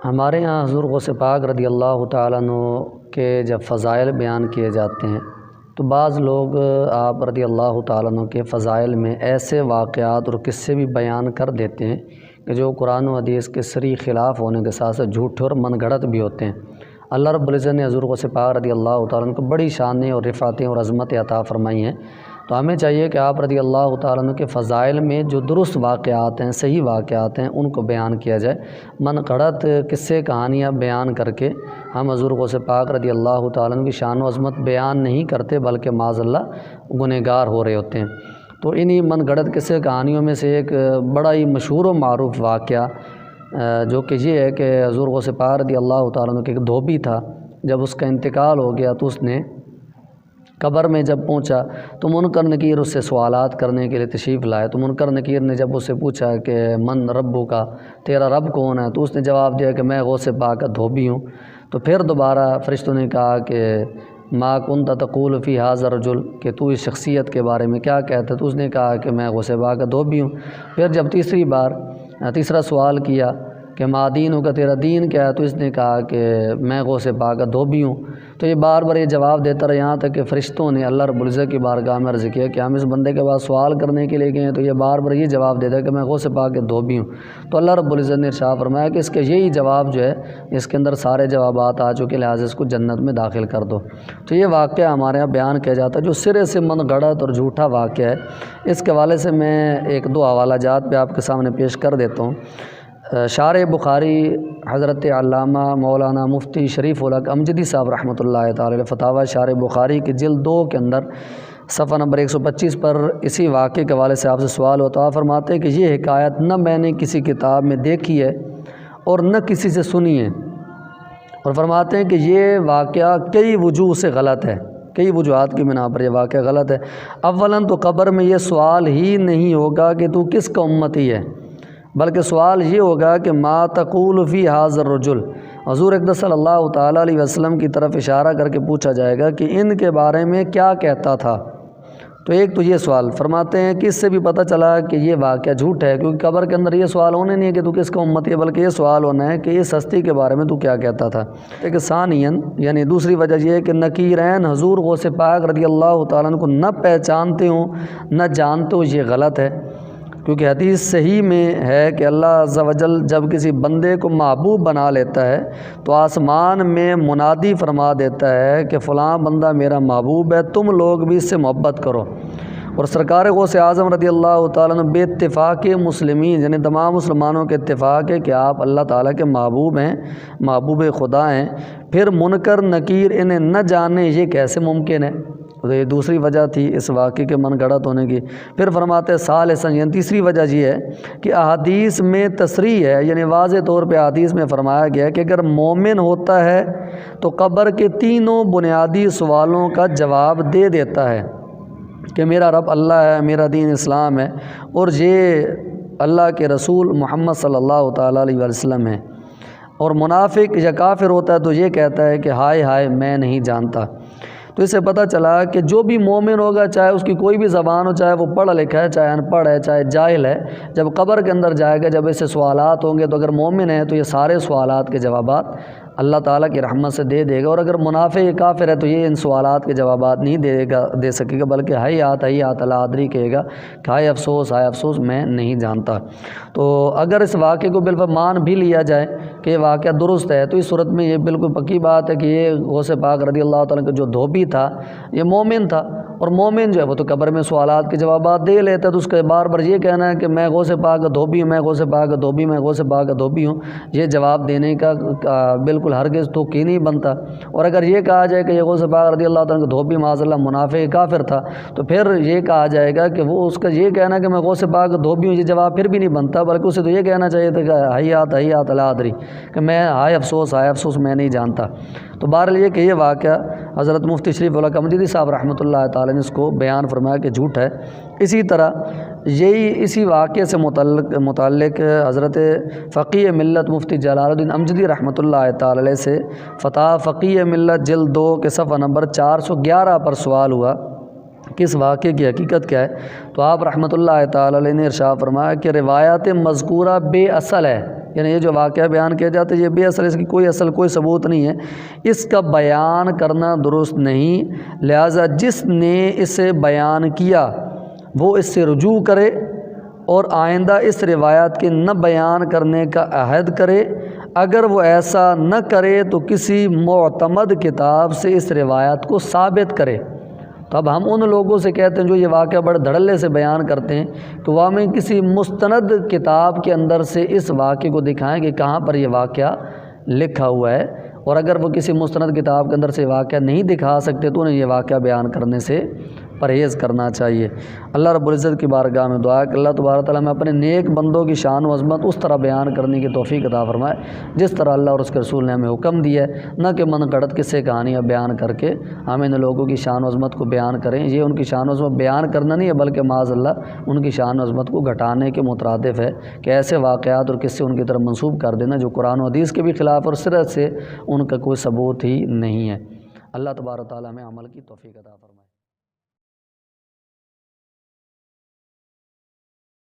ہمارے یہاں حضور غوث پاک رضی اللہ تعالیٰ عنہ کے جب فضائل بیان کیے جاتے ہیں تو بعض لوگ آپ رضی اللہ تعالیٰ عنہ کے فضائل میں ایسے واقعات اور قصے بھی بیان کر دیتے ہیں کہ جو قرآن و حدیث کے صریح خلاف ہونے کے ساتھ ساتھ جھوٹے اور من گھڑت بھی ہوتے ہیں۔ اللہ رب العزت نے حضور غوث پاک رضی اللہ تعالیٰ عنہ کو بڑی شانیں اور رفعتیں اور عظمتیں عطا فرمائی ہیں، تو ہمیں چاہیے کہ آپ رضی اللہ تعالیٰ عنہ کے فضائل میں جو درست واقعات ہیں، صحیح واقعات ہیں، ان کو بیان کیا جائے۔ من گھڑت قصے کہانیاں بیان کر کے ہم حضور غوث پاک رضی اللہ تعالیٰ عنہ کی شان و عظمت بیان نہیں کرتے، بلکہ معاذ اللہ گنہگار ہو رہے ہوتے ہیں۔ تو انہی من گھڑت قصے کہانیوں میں سے ایک بڑا ہی مشہور و معروف واقعہ جو کہ یہ ہے کہ حضور غوث پاک رضی اللہ تعالیٰ عنہ کے ایک دھوبی تھا، جب اس کا انتقال ہو گیا تو اس نے قبر میں جب پہنچا تو منکر نکیر اس سے سوالات کرنے کے لیے تشریف لائے۔ تو منکر نکیر نے جب اس سے پوچھا کہ من ربو کا، تیرا رب کون ہے، تو اس نے جواب دیا کہ میں غوث پاک کا دھوبی ہوں۔ تو پھر دوبارہ فرشتوں نے کہا کہ ما کنت تقول فی ھذا الرجل، کہ تو اس شخصیت کے بارے میں کیا کہتا ہے، تو اس نے کہا کہ میں غوث پاک کا دھوبی ہوں۔ پھر جب تیسرا سوال کیا کہ ما دینک کا، تیرا دین کیا ہے، تو اس نے کہا کہ میں غوث پاک کا دھوبی ہوں۔ تو یہ بار بار یہ جواب دیتا رہا، یہاں تک کہ فرشتوں نے اللہ رب العزت کی بارگاہ میں عرض کیا کہ ہم اس بندے کے بعد سوال کرنے کے لیے گئے ہیں، تو یہ بار بار یہ جواب دیتا ہے کہ میں غوث پاک کے دھوبی ہوں۔ تو اللہ رب العزت نے ارشاد فرمایا کہ اس کے یہی جواب جو ہے، اس کے اندر سارے جوابات آ چکے، لہٰذا اس کو جنت میں داخل کر دو۔ تو یہ واقعہ ہمارے یہاں بیان کیا جاتا ہے جو سرے سے من گھڑت اور جھوٹا واقعہ ہے۔ اس کے حوالے سے میں ایک دو حوالہ جات پہ آپ کے سامنے پیش کر دیتا ہوں۔ شارح بخاری حضرت علامہ مولانا مفتی شریف الحق امجدی صاحب رحمۃ اللہ تعالی علیہ فتاوی شارح بخاری کی جلد 2 کے اندر صفحہ نمبر 125 پر اسی واقعے کے حوالے سے آپ سے سوال ہوتا ہے۔ فرماتے ہیں کہ یہ حکایت نہ میں نے کسی کتاب میں دیکھی ہے اور نہ کسی سے سنی ہے، اور فرماتے ہیں کہ یہ واقعہ کئی وجوہ سے غلط ہے، کئی وجوہات کی بنا پر یہ واقعہ غلط ہے۔ اولاً تو قبر میں یہ سوال ہی نہیں ہوگا کہ تو کس کا امتی ہے، بلکہ سوال یہ ہوگا کہ ما تقول فی ھذا الرجل، حضور اقدس صلی اللہ تعالیٰ علیہ وسلم کی طرف اشارہ کر کے پوچھا جائے گا کہ ان کے بارے میں کیا کہتا تھا۔ تو ایک تو یہ سوال فرماتے ہیں کہ اس سے بھی پتہ چلا کہ یہ واقعہ جھوٹ ہے، کیونکہ قبر کے اندر یہ سوال ہونے نہیں ہے کہ تو کس کا امتی ہے، بلکہ یہ سوال ہونا ہے کہ اس ہستی کے بارے میں تو کیا کہتا تھا۔ ایک ثانیاً یعنی دوسری وجہ یہ ہے کہ نکیرین حضور غوث پاک رضی اللہ تعالیٰ عنہ کو نہ پہچانتے ہوں نہ جانتے ہو، یہ غلط ہے، کیونکہ حدیث صحیح میں ہے کہ اللہ عز و جل جب کسی بندے کو محبوب بنا لیتا ہے تو آسمان میں منادی فرما دیتا ہے کہ فلاں بندہ میرا محبوب ہے، تم لوگ بھی اس سے محبت کرو۔ اور سرکار غوث اعظم رضی اللہ تعالیٰ عنہ بے اتفاق مسلمین، یعنی تمام مسلمانوں کے اتفاق ہے کہ آپ اللہ تعالیٰ کے محبوب ہیں، محبوب خدا ہیں، پھر منکر نکیر انہیں نہ جانے یہ کیسے ممکن ہے؟ تو یہ دوسری وجہ تھی اس واقعے کے من گھڑت ہونے کی۔ پھر فرماتے ثالثاً، یعنی تیسری وجہ یہ ہے کہ احادیث میں تصریح ہے، یعنی واضح طور پہ احادیث میں فرمایا گیا ہے کہ اگر مومن ہوتا ہے تو قبر کے تینوں بنیادی سوالوں کا جواب دے دیتا ہے کہ میرا رب اللہ ہے، میرا دین اسلام ہے، اور یہ اللہ کے رسول محمد صلی اللہ تعالیٰ علیہ وسلم ہے۔ اور منافق یا کافر ہوتا ہے تو یہ کہتا ہے کہ ہائے ہائے میں نہیں جانتا۔ تو اس سے پتہ چلا کہ جو بھی مومن ہوگا، چاہے اس کی کوئی بھی زبان ہو، چاہے وہ پڑھا لکھا ہے، چاہے ان پڑھ ہے، چاہے جاہل ہے، جب قبر کے اندر جائے گا، جب اس سے سوالات ہوں گے، تو اگر مومن ہے تو یہ سارے سوالات کے جوابات اللہ تعالیٰ کی رحمت سے دے دے گا، اور اگر منافق یا کافر ہے تو یہ ان سوالات کے جوابات نہیں دے سکے گا، بلکہ ہیات لا ادری کہے گا کہ ہائے افسوس میں نہیں جانتا۔ تو اگر اس واقعے کو بالکل مان بھی لیا جائے کہ یہ واقعہ درست ہے، تو اس صورت میں یہ بالکل پکی بات ہے کہ یہ غوث پاک رضی اللہ تعالیٰ کا جو دھوبی تھا یہ مومن تھا، اور مومن جو ہے وہ تو قبر میں سوالات کے جوابات دے لیتا ہے، تو اس کے بار بار یہ کہنا ہے کہ میں غوث پاک کا دھوبی ہوں، میں غوث پاک کا دھوبی، میں غوث پاک کا دھوبی ہوں، یہ جواب دینے کا بالکل ہرگز تو کی نہیں بنتا۔ اور اگر یہ کہا جائے کہ یہ غوث پاک رضی اللہ تعالیٰ کا دھوبی معاذ اللہ منافق کافر تھا، تو پھر یہ کہا جائے گا کہ وہ اس کا یہ کہنا کہ میں غوث پاک کا دھوبی ہوں، یہ جواب پھر بھی نہیں بنتا، بلکہ اسے تو یہ کہنا چاہیے تھا کہ ہیات لا ادری، کہ میں ہائے افسوس میں نہیں جانتا۔ تو بہرحال یہ کہ یہ واقعہ حضرت مفتی شریف الحق امجدی صاحب رحمۃ اللہ تعالیٰ نے اس کو بیان فرمایا کہ جھوٹ ہے۔ اسی طرح اسی واقعے سے متعلق حضرت فقیہ ملت مفتی جلال الدین امجدی رحمۃ اللہ تعالیٰ علیہ سے فتح فقیہ ملت جلد 2 کے صفحہ نمبر 411 پر سوال ہوا کہ اس واقعے کی حقیقت کیا ہے، تو آپ رحمۃ اللہ تعالیٰ علیہ نے ارشاد فرمایا کہ روایات مذکورہ بے اصل ہے، یعنی یہ جو واقعہ بیان کیا جاتا ہے یہ بے اصل، اس کی کوئی اصل کوئی ثبوت نہیں ہے، اس کا بیان کرنا درست نہیں، لہٰذا جس نے اسے بیان کیا وہ اس سے رجوع کرے اور آئندہ اس روایت کے نہ بیان کرنے کا عہد کرے۔ اگر وہ ایسا نہ کرے تو کسی معتمد کتاب سے اس روایت کو ثابت کرے۔ تو اب ہم ان لوگوں سے کہتے ہیں جو یہ واقعہ بڑے دھڑلے سے بیان کرتے ہیں کہ واقعی کسی مستند کتاب کے اندر سے اس واقعے کو دکھائیں کہ کہاں پر یہ واقعہ لکھا ہوا ہے، اور اگر وہ کسی مستند کتاب کے اندر سے واقعہ نہیں دکھا سکتے تو انہیں یہ واقعہ بیان کرنے سے پرہیز کرنا چاہیے۔ اللہ رب العزت کی بارگاہ میں دعا ہے کہ اللہ تبارک تعالیٰ میں اپنے نیک بندوں کی شان و عظمت اس طرح بیان کرنے کی توفیق عطا فرمائے جس طرح اللہ اور اس کے رسول نے ہمیں حکم دیا ہے، نہ کہ من گھڑت قصے کہانیاں بیان کر کے ہم ان لوگوں کی شان و عظمت کو بیان کریں۔ یہ ان کی شان و عظمت بیان کرنا نہیں ہے بلکہ معاذ اللہ ان کی شان و عظمت کو گھٹانے کے مترادف ہے کہ ایسے واقعات اور قصے ان کی طرف منسوب کر دینا جو قرآن و حدیث کے بھی خلاف اور سرت سے ان کا کوئی ثبوت ہی نہیں ہے۔ اللہ تبارک تعالیٰ ہمیں عمل کی توفیق عطا فرمائے۔